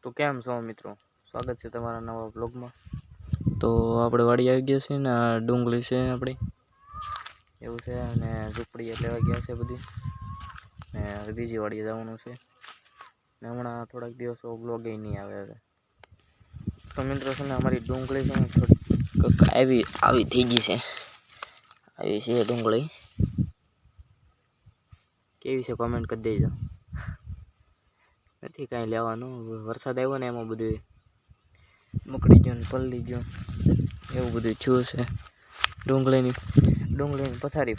તો કેમ છો મિત્રો, સ્વાગત છે તમારા નવા બ્લોગમાં। તો આપણે વાડી આવી ગયા છે ને આ ડુંગળી છે આપણી એવું છે અને ઝૂંપડીએ લેવા ગયા છે બધી ને બીજી વાડીએ જવાનું છે ને હમણાં થોડાક દિવસો બ્લોગ નહીં આવે હવે। તો મિત્રો છે ને અમારી ડુંગળી છે ને થોડીક આવી થઈ ગઈ છે, આવી છે ડુંગળી કેવી છે કોમેન્ટ કરી દેજો। નથી કાંઈ લેવાનું, વરસાદ આવ્યો ને એમાં બધું મકડી ગયું ને પલળી ગયું એવું બધું થયું છે। ડુંગળીની પથારી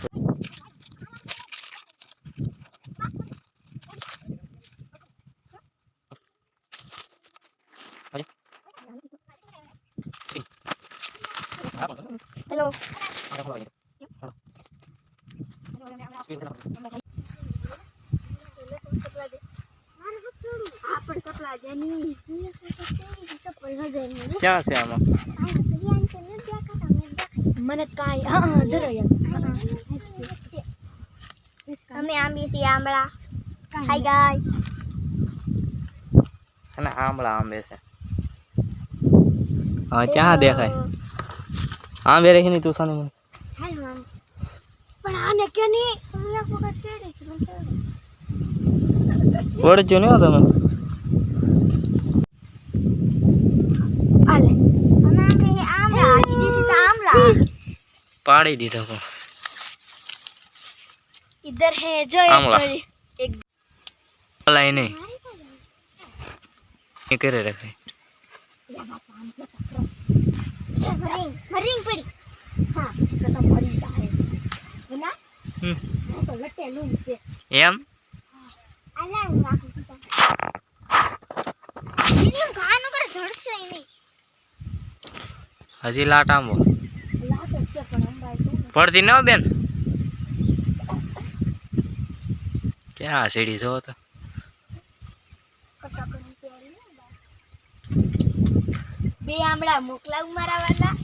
હેલો ક્યાં છે આમાં મને કાંઈ હા જરા અમે આંબી છે આંબળા હાય ગાઈસ અને આંબળા આંબે છે। હા ક્યાં દેખાય આંબે રહી નહીં તું સાને મને હાય મામ પણ આને કે નહીં મને ફોકસ છેડે કે મને વળજો ને તમે આલે અમે આંબળા દીદી છે આંબળા પાડી દીધા को इधर है जो एक पलाई नहीं ये करे रखे मरिंग पड़ी हां तो मरी जाए है ना तो लटे लूं से एम आला રાખું છું મીડિયમ ખાનો કરે જડશે નહીં હજી લાટ આંબો લાટ છે પણ અંબાઈ તો પડતી ન બેન ક્યાં સીડી જો તો બે આમળા મોકલાવ મારા વાલા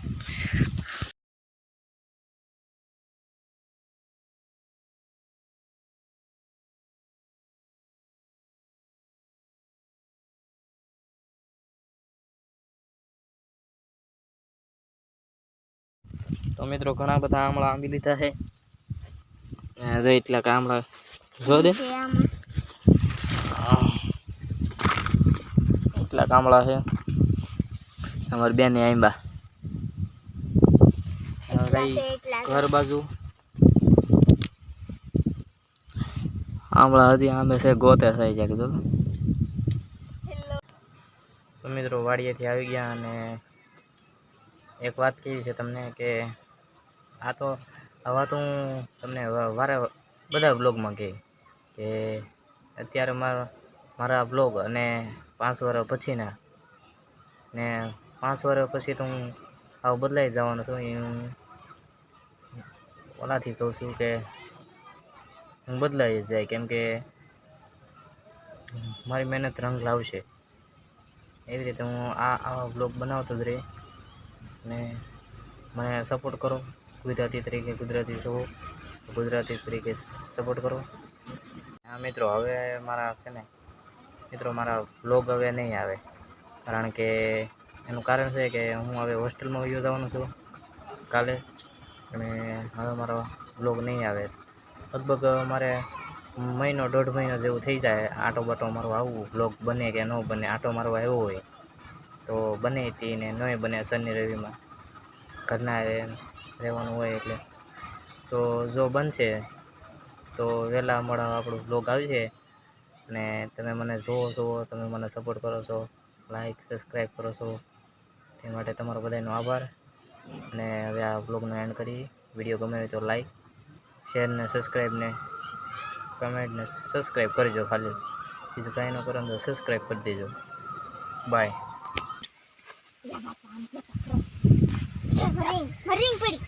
તો મિત્રો ઘણા બધા આમળા આંબી લીધા છે જો એટલા આમળા જો દે એટલા કામળા છે અમારી બેન આંબા ઘર બાજુ આમળા હજી આંબે છે ગોતે થઈ જાય કીધું। તો મિત્રો વાડીએથી આવી ગયા અને એક વાત કેવી છે તમને કે આ તો હવા તો હું તમને વારે બધા બ્લોગમાં કહી કે અત્યારે મારા બ્લોગ અને 5 વર્ષ પછીના ને 5 વર્ષ પછી તો હું આવું બદલાઈ જવાનું છું। હું ઓલાથી કહું છું કે હું બદલાઈ જાય કેમ કે મારી મહેનત રંગ લાવશે એવી રીતે હું આવા બ્લોગ બનાવતો જ રહી ને મને સપોર્ટ કરો ગુજરાતી તરીકે ગુજરાતી છો ગુજરાતી તરીકે સપોર્ટ કરો। હા મિત્રો હવે મારા છે ને મિત્રો મારા બ્લોગ હવે નહીં આવે કારણ કે એનું કારણ છે કે હું હવે હોસ્ટેલમાં વયો જવાનું છું કાલે અને હવે મારો બ્લોગ નહીં આવે લગભગ મારે મહિનો 1.5 મહિનો જેવું થઈ જાય આટો બાટો મારો આવું બ્લોગ બને કે ન બને આટો મારો આવ્યો હોય તો બને હતી ને નહીં બને શનિ રવિમાં ઘરના રહેવાનું હોય એટલે તો જો બનશે તો વહેલા મોડા આપણું બ્લોગ આવશે અને તમે મને જોવો છો તમે મને સપોર્ટ કરો છો લાઈક સબસ્ક્રાઈબ કરો છો તે માટે તમારો બધાનો આભાર। અને હવે આ બ્લોગનો એન્ડ કરી વિડીયો ગમે તો લાઈક શેર ને સબસ્ક્રાઈબ ને કમેન્ટ ને સબસ્ક્રાઈબ કરજો ખાલી બીજું કાંઈ ન કરો તો સબસ્ક્રાઈબ કરી દેજો બાય મરિંગ પડી